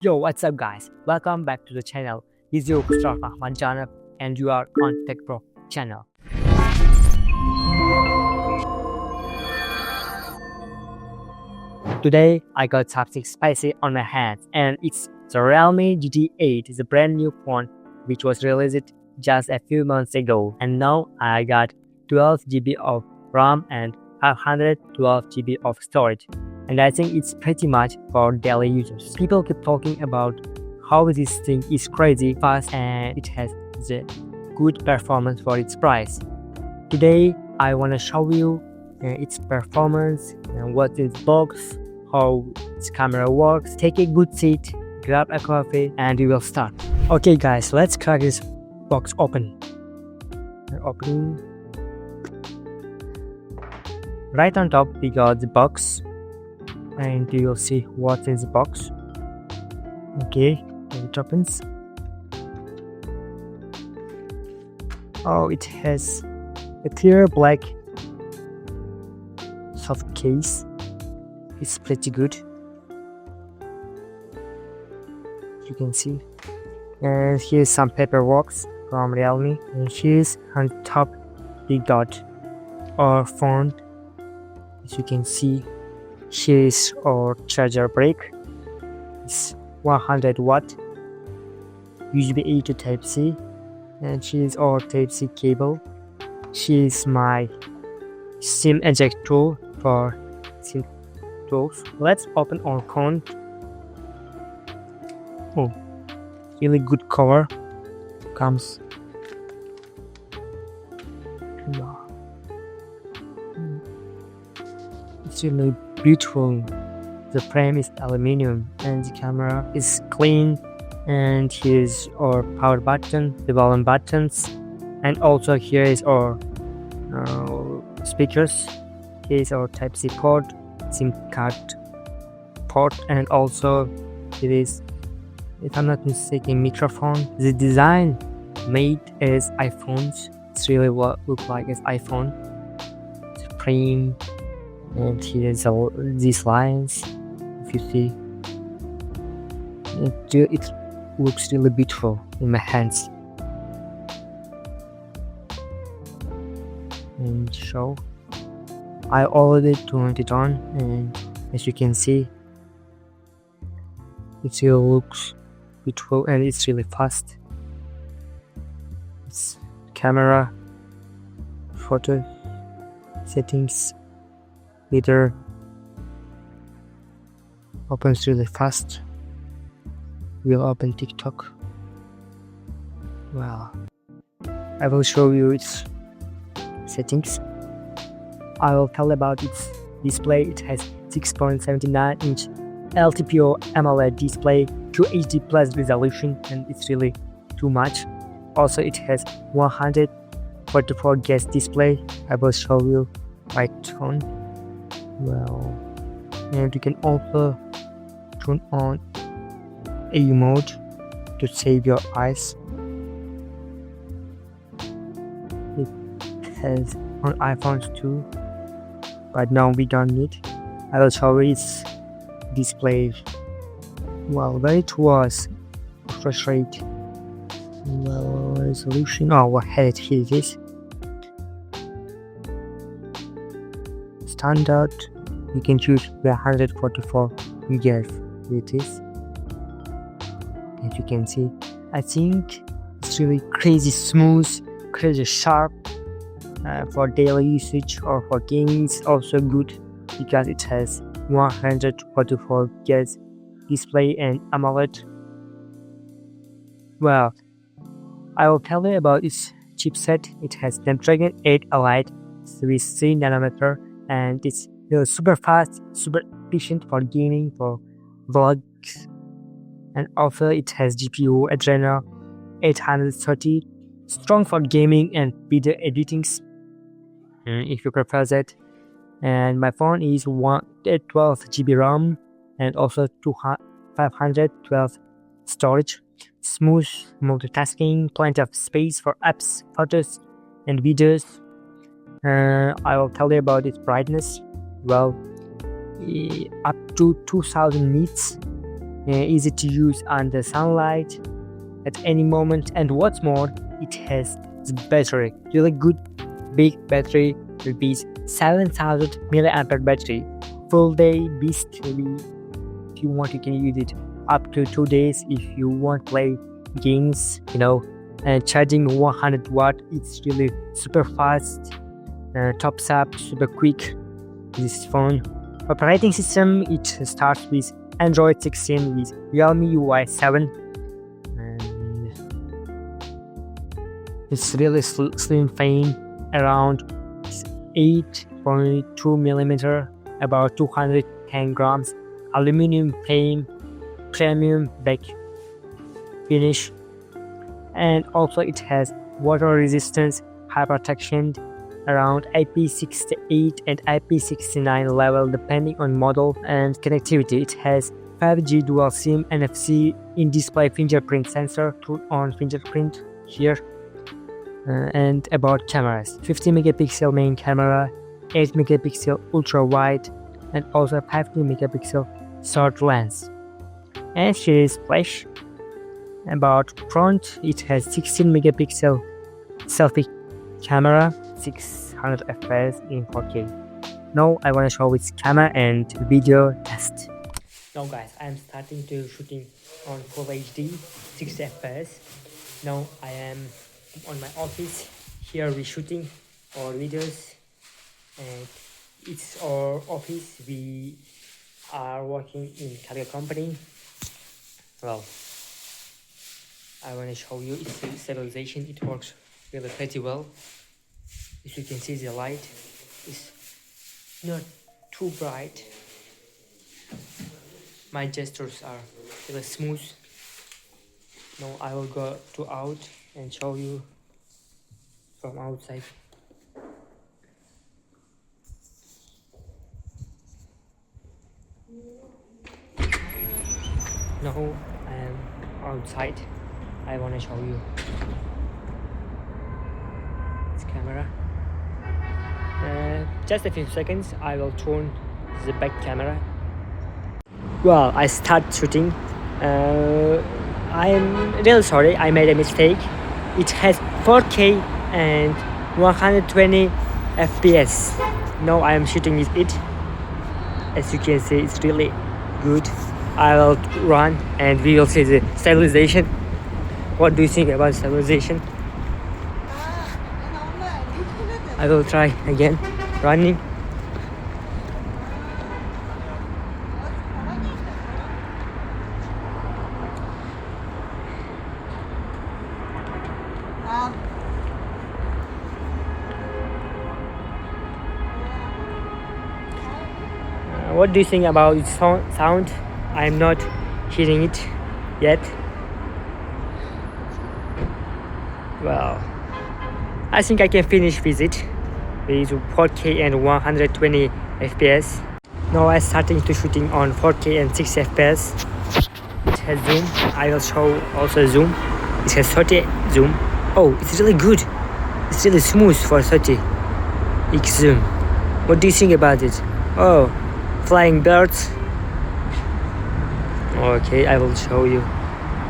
Yo, what's up guys? Welcome back to the channel. This is your Star Ahmad Janab and you are on Tech Pro channel. Today I got something spicy on my hands and it's the Realme GT 8. It's a brand new phone which was released just a few months ago, and now I got 12 GB of RAM and 512 GB of storage, and I think it's pretty much for daily users. People keep talking about how this thing is crazy fast and it has the good performance for its price. Today I want to show you its performance and what is box, how its camera works. Take a good seat, grab a coffee, and we will start. Okay guys, let's crack this box open. Opening. Right on top we got the box, and you will see what's in the box. Okay, it opens. Oh, it has a clear black soft case. It's pretty good, you can see. And here's some paperwork from Realme, and here's on top we got our phone. As you can see, here is our charger brick. It's 100 watt USB-A to Type-C, and here is our Type-C cable. Here is my SIM eject tool for SIM tools. Let's open our phone. Oh, really good cover comes. It's really beautiful. The frame is aluminium and the camera is clean, and here's our power button, the volume buttons, and also here is our speakers. Here is our Type-C port, SIM card port, and also it is, if I'm not mistaken, microphone. The design made as iPhones. It's really what look like as iPhone. The frame, and here's these lines. If you see, it looks really beautiful in my hands. And show, I already turned it on, and as you can see, it still looks beautiful and it's really fast. It's camera, photo settings, meter, opens really fast. We'll open TikTok. Well, I will show you its settings. I will tell about its display. It has 6.79 inch LTPO AMOLED display, Full HD plus resolution, and it's really too much. Also, it has 144 Hz display. I will show you right on. Well, and you can also turn on AU mode to save your eyes. It has on iPhones too, but now we don't need. I will show you its display. Well, where it was, refresh rate, well, resolution. Oh, what had it? Here it is. Standard, you can choose 144 Hz. It is. As you can see, I think it's really crazy smooth, crazy sharp. For daily usage or for gaming, it's also good because it has 144 Hz display and AMOLED. Well, I will tell you about its chipset. It has Snapdragon 8 Elite with 3nm, and it's super fast, super efficient for gaming, for vlogs, and also it has GPU Adreno 830, strong for gaming and video editing if you prefer that. And my phone is 12 GB RAM and also 512 storage. Smooth multitasking, plenty of space for apps, photos, and videos. I will tell you about its brightness. Well, up to 2000 nits easy to use under sunlight at any moment, and what's more, it has the battery, really good big battery, repeats 7000 milliampere battery, full day beast. Maybe if you want you can use it up to 2 days if you want play games, and charging 100 watt. It's really super fast, tops up super quick this phone. Operating system, it starts with Android 16 with Realme UI 7, and it's really slim phone, around 8.2 millimeter, about 210 grams, aluminum frame, premium back finish, and also it has water resistance, high protection, around IP68 and IP69 level depending on model, and connectivity. It has 5G dual SIM, NFC, in-display fingerprint sensor, on fingerprint here. And about cameras, 50 megapixel main camera, 8 megapixel ultra wide, and also 50 megapixel short lens. And here is flash. About front, it has 16 megapixel selfie camera, 600 fps in 4K. Now I want to show its camera and video test. Now guys, I'm starting to shooting on Full HD 60 fps. Now I am on my office. Here we shooting our videos, and it's our office. We are working in cargo company. Well, I want to show you its stabilization. It works really pretty well. As you can see, the light is not too bright. My gestures are really smooth. Now I will go out and show you from outside. Now I am outside. I want to show you this camera. Just a few seconds, I will turn the back camera. Well, I start shooting. I'm really sorry, I made a mistake. It has 4K and 120 FPS. Now I am shooting with it. As you can see, it's really good. I will run and we will see the stabilization. What do you think about stabilization? I will try again running. What do you think about its sound? I'm not hearing it yet. Well, I think I can finish with it with 4K and 120 FPS. Now I'm starting to shooting on 4K and 6 FPS. It has zoom. I will show also zoom. It has 30 zoom. Oh, it's really good. It's really smooth for 30x zoom. What do you think about it? Oh, flying birds. Okay, I will show you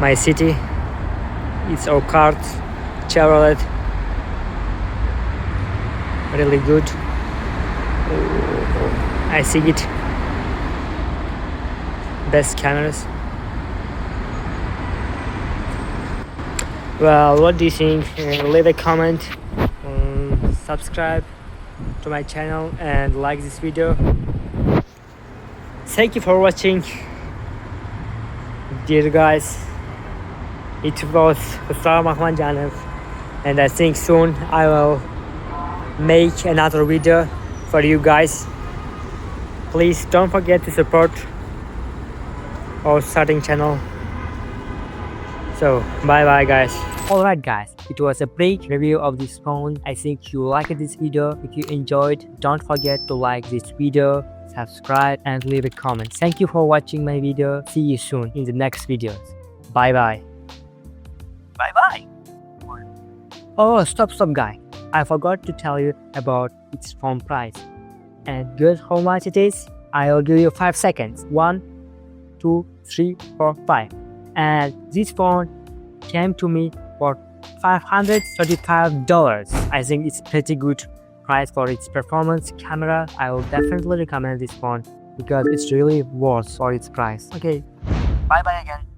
my city. It's our car, Chevrolet. Really good. Oh, I see it. Best cameras. Well, what do you think? Leave a comment, subscribe to my channel and like this video. Thank you for watching, dear guys. It was Mustafa Mahmanjanov, and I think soon I will make another video for you guys. Please don't forget to support our starting channel. So bye bye guys. Alright guys, it was a brief review of this phone. I think you liked this video. If you enjoyed, don't forget to like this video, subscribe and leave a comment. Thank you for watching my video. See you soon in the next videos. Bye bye. Bye bye. Oh, stop guy. I forgot to tell you about its phone price. And guess how much it is? I'll give you 5 seconds. 1, 2, 3, 4, 5. And this phone came to me for $535. I think it's pretty good price for its performance, camera. I will definitely recommend this phone because it's really worth for its price. Okay, bye bye again.